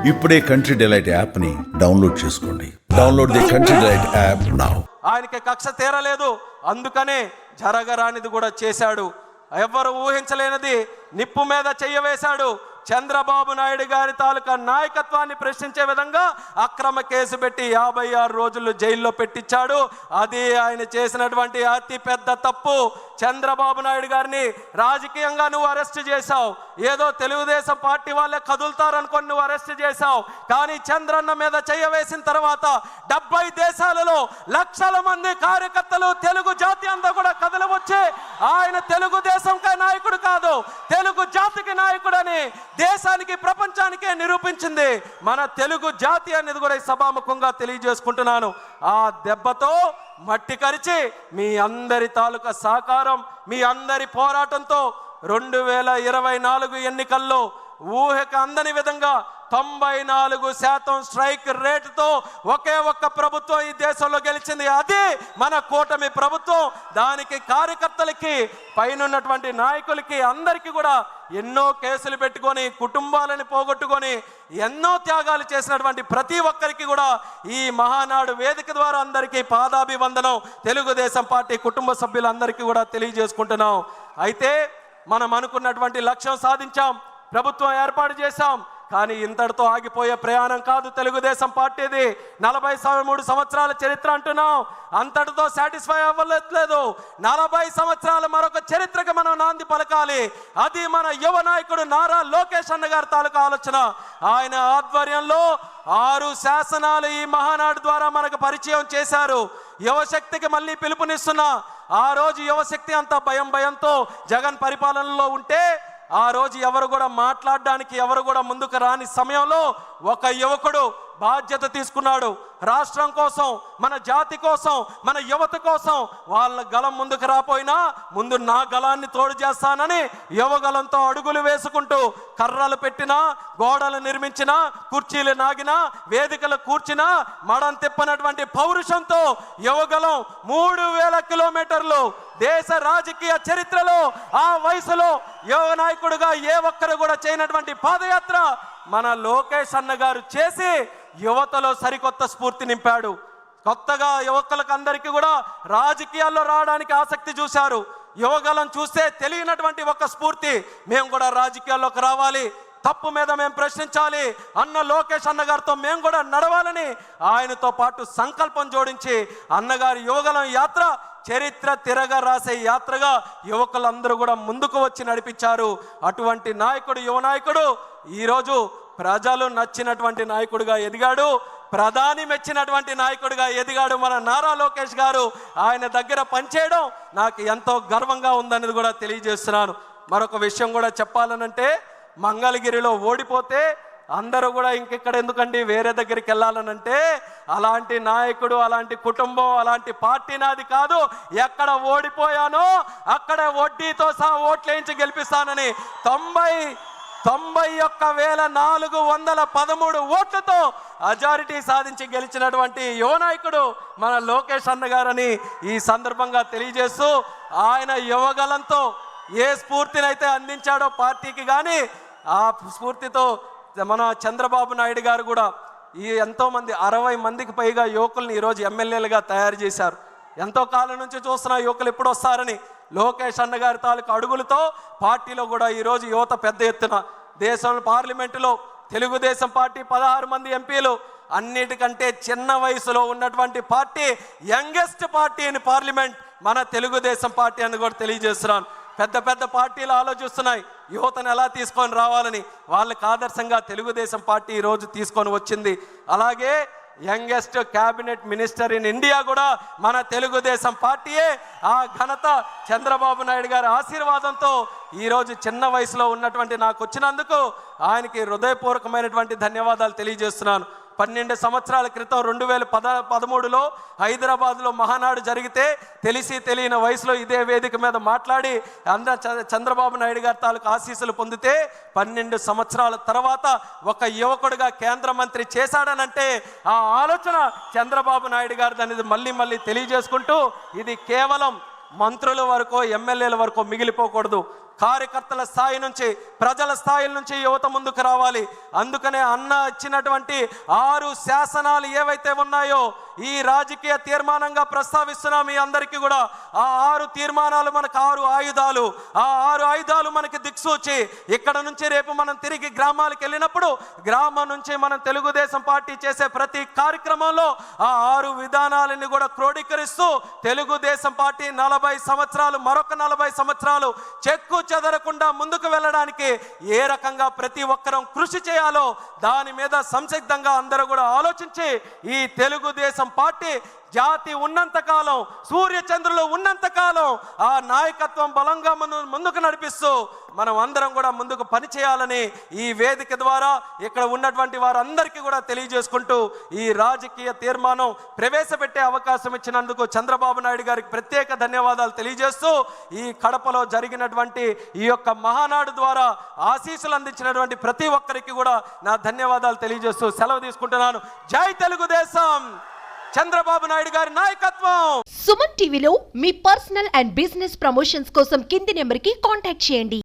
ఇప్పుడే country delight యాప్ని download చేసుకోండి. Download the country delight app now. ఆయనకి కక్ష తీరలేదు, అందుకనే జరగరానిది కూడా చేశాడు. ఎవ్వరు ఊహించలేనిది నిప్పు మీద చెయ్యవేశాడు. చంద్రబాబు నాయుడు గారి తాలూకా నాయకత్వాన్ని ప్రశ్నించే విధంగా అక్రమ కేసు పెట్టి 56 రోజులు జైల్లో పెట్టించాడు. అది ఆయన చేసినటువంటి అతి పెద్ద తప్పు. చంద్రబాబు నాయుడు గారిని రాజకీయంగా నువ్వు అరెస్ట్ చేశావు, ఏదో తెలుగుదేశం పార్టీ వాళ్ళే కదులుతారనుకొని నువ్వు అరెస్ట్ చేశావు. కానీ చంద్రన్న మీద చెయ్యవేసిన తర్వాత 70 దేశాలలో లక్షల మంది కార్యకర్తలు, తెలుగు జాతి అంతా కూడా కదలవచ్చి ఆయన తెలుగుదేశంకే నాయకుడు కాదు, తెలుగు జాతికి నాయకుడని దేశానికి ప్రపంచానికే నిరూపించింది మన తెలుగు జాతి అనేది కూడా ఈ సభాముఖంగా తెలియజేసుకుంటున్నాను. ఆ దెబ్బతో మట్టి కరిచి మీ అందరి తాలూకా సహకారం, మీ అందరి పోరాటంతో 2024 ఎన్నికల్లో ఊహకు అందని విధంగా 94% స్ట్రైక్ రేటుతో ఒకే ఒక్క ప్రభుత్వం ఈ దేశంలో గెలిచింది. అది మన కూటమి ప్రభుత్వం. దానికి కార్యకర్తలకి, పైనున్నటువంటి నాయకులకి, అందరికీ కూడా ఎన్నో కేసులు పెట్టుకొని, కుటుంబాలను పోగొట్టుకొని, ఎన్నో త్యాగాలు చేసినటువంటి ప్రతి ఒక్కరికి కూడా ఈ మహానాడు వేదిక ద్వారా అందరికీ పాదాభివందనం తెలుగుదేశం పార్టీ కుటుంబ సభ్యులందరికీ కూడా తెలియజేసుకుంటున్నాం. అయితే మనం అనుకున్నటువంటి లక్ష్యం సాధించాం, ప్రభుత్వం ఏర్పాటు చేశాం. కానీ ఇంతటితో ఆగిపోయే ప్రయాణం కాదు తెలుగుదేశం పార్టీది. 43 సంవత్సరాల చరిత్ర అంటున్నాం, అంతటితో సాటిస్ఫై అవ్వలేదు. 40 సంవత్సరాల మరొక చరిత్రకి మనం నాంది పలకాలి. అది మన యువ నాయకుడు నారా లోకేష్ అన్న గారి తాలూకా ఆలోచన. ఆయన ఆధ్వర్యంలో 6 శాసనాలు ఈ మహానాడు ద్వారా మనకు పరిచయం చేశారు. యువశక్తికి మళ్ళీ పిలుపునిస్తున్నా. ఆ రోజు యువశక్తి అంతా భయంతో జగన్ పరిపాలనలో ఉంటే ఆ రోజు ఎవరు కూడా మాట్లాడడానికి ఎవరు కూడా ముందుకు రాని సమయంలో ఒక యువకుడు బాధ్యత తీసుకున్నాడు. రాష్ట్రం కోసం, మన జాతి కోసం, మన యువత కోసం వాళ్ళ గలం ముందుకు రాపోయినా ముందు నా గలాన్ని తోడు చేస్తానని యువగలంతో అడుగులు వేసుకుంటూ కర్రలు పెట్టినా, గోడలు నిర్మించినా, కుర్చీలు నాగినా, వేదికలు కూర్చినా మడం తిప్పనటువంటి పౌరుషంతో యువగలం 3000 కిలోమీటర్లు దేశ రాజకీయ చరిత్రలో ఆ వయసులో యువ నాయకుడుగా ఏ ఒక్కరు కూడా చేయనటువంటి పాదయాత్ర మన లోకేష్ అన్న గారు చేసి యువతలో సరికొత్త స్ఫూర్తి నింపాడు. కొత్తగా యువకులకు అందరికీ కూడా రాజకీయాల్లో రావడానికి ఆసక్తి చూశారు. యువగలం చూస్తే తెలియనటువంటి ఒక స్ఫూర్తి, మేము కూడా రాజకీయాల్లోకి రావాలి, తప్పు మీద మేము ప్రశ్నించాలి అన్న లోకేష్ అన్నగారితో మేము కూడా నడవాలని ఆయనతో పాటు సంకల్పం జోడించి అన్నగారి యువగలం యాత్ర చరిత్ర తిరగ రాసే యాత్రగా యువకులందరూ కూడా ముందుకు వచ్చి నడిపించారు. అటువంటి నాయకుడు, యువ నాయకుడు ఈరోజు ప్రజలు నచ్చినటువంటి నాయకుడిగా ఎదిగాడు, ప్రధాని మెచ్చినటువంటి నాయకుడిగా ఎదిగాడు మన నారా లోకేష్ గారు. ఆయన దగ్గర పనిచేయడం నాకు ఎంతో గర్వంగా ఉందనేది కూడా తెలియజేస్తున్నాను. మరొక విషయం కూడా చెప్పాలనంటే, మంగళగిరిలో ఓడిపోతే అందరూ కూడా ఇంకెక్కడ ఎందుకండి వేరే దగ్గరికి వెళ్ళాలనంటే, అలాంటి నాయకుడు, అలాంటి కుటుంబం, అలాంటి పార్టీ నాది కాదు. ఎక్కడ ఓడిపోయానో అక్కడే వడ్డీతో సహా ఓట్లేయించి గెలిపిస్తానని 91,413 ఓట్లతో అజారిటీ సాధించి గెలిచినటువంటి యువ నాయకుడు మన లోకేష్ అన్న గారని ఈ సందర్భంగా తెలియజేస్తూ, ఆయన యువగలంతో ఏ స్ఫూర్తినైతే అందించాడో పార్టీకి, కానీ ఆ స్ఫూర్తితో మన చంద్రబాబు నాయుడు గారు కూడా ఈ ఎంతోమంది 60 మందికి పైగా యువకుల్ని ఈరోజు ఎమ్మెల్యేలుగా తయారు చేశారు. ఎంతో కాలం నుంచి చూస్తున్న యువకులు ఎప్పుడు వస్తారని లోకేష్ అన్న గారి తాలూకు అడుగులతో పార్టీలో కూడా ఈరోజు యువత పెద్ద ఎత్తున, దేశంలో పార్లమెంటులో తెలుగుదేశం పార్టీ 16 మంది ఎంపీలు, అన్నిటికంటే చిన్న వయసులో ఉన్నటువంటి party, youngest party in parliament మన తెలుగుదేశం పార్టీ అని కూడా తెలియజేస్తున్నాను. పెద్ద పెద్ద పార్టీలు ఆలోచిస్తున్నాయి యువతను ఎలా తీసుకొని రావాలని. వాళ్ళకి ఆదర్శంగా తెలుగుదేశం పార్టీ ఈరోజు తీసుకొని వచ్చింది. అలాగే youngest cabinet minister in India కూడా మన తెలుగుదేశం పార్టీయే. ఆ ఘనత చంద్రబాబు నాయుడు గారి ఆశీర్వాదంతో ఈరోజు చిన్న వయసులో ఉన్నటువంటి నాకు వచ్చినందుకు ఆయనకి హృదయపూర్వకమైనటువంటి ధన్యవాదాలు తెలియజేస్తున్నాను. 12 సంవత్సరాల క్రితం 2013లో హైదరాబాద్లో మహానాడు జరిగితే తెలిసి తెలియని వయసులో ఇదే వేదిక మీద మాట్లాడి చంద్రబాబు నాయుడు గారి తాలూకు ఆశీస్సులు పొందితే 12 సంవత్సరాల తర్వాత ఒక యువకుడిగా కేంద్ర మంత్రి చేశాడనంటే ఆ ఆలోచన చంద్రబాబు నాయుడు గారిది అనేది మళ్ళీ తెలియజేసుకుంటూ, ఇది కేవలం మంత్రుల వరకు, ఎమ్మెల్యేల వరకు మిగిలిపోకూడదు. కార్యకర్తల స్థాయి నుంచి, ప్రజల స్థాయి నుంచి యువత ముందుకు రావాలి. అందుకనే అన్న ఇచ్చినటువంటి 6 శాసనాలు ఏవైతే ఉన్నాయో ఈ రాజకీయ తీర్మానంగా ప్రస్తావిస్తున్నాం మీ అందరికీ కూడా. ఆ 6 తీర్మానాలు మనకు 6 ఆయుధాలు. ఆ 6 ఆయుధాలు మనకి దిక్సూచి. ఇక్కడ నుంచి రేపు మనం తిరిగి గ్రామాలకు వెళ్ళినప్పుడు గ్రామం నుంచి మనం తెలుగుదేశం పార్టీ చేసే ప్రతి కార్యక్రమంలో ఆ 6 విధానాలని కూడా క్రోడీకరిస్తూ తెలుగుదేశం పార్టీ 40 సంవత్సరాలు, మరొక 40 సంవత్సరాలు చెక్కు చెదరకుండా ముందుకు వెళ్ళడానికి ఏ రకంగా ప్రతి ఒక్కరం కృషి చేయాలో దాని మీద సంసిద్ధంగా అందరూ కూడా ఆలోచించి ఈ తెలుగుదేశం పార్టీ జాతి ఉన్నంత కాలం, సూర్య చంద్రులు ఉన్నంత కాలం ఆ నాయకత్వం బలంగా ముందుకు నడిపిస్తూ మనం అందరం కూడా ముందుకు పనిచేయాలని ఈ వేదిక ద్వారా ఇక్కడ ఉన్నటువంటి వారందరికీ కూడా తెలియజేసుకుంటూ ఈ రాజకీయ తీర్మానం ప్రవేశపెట్టే అవకాశం ఇచ్చినందుకు చంద్రబాబు నాయుడు గారికి ప్రత్యేక ధన్యవాదాలు తెలియజేస్తూ ఈ కడపలో జరిగినటువంటి ఈ యొక్క మహానాడు ద్వారా ఆశీస్సులు అందించినటువంటి ప్రతి ఒక్కరికి కూడా నా ధన్యవాదాలు తెలియజేస్తూ సెలవు తీసుకుంటున్నాను. జై తెలుగుదేశం, చంద్రబాబు నాయుడు గారి నాయకత్వం. సుమన్ టీవీలో మీ పర్సనల్ అండ్ బిజినెస్ ప్రమోషన్స్ కోసం కింది నెంబర్కి కాంటాక్ట్ చేయండి.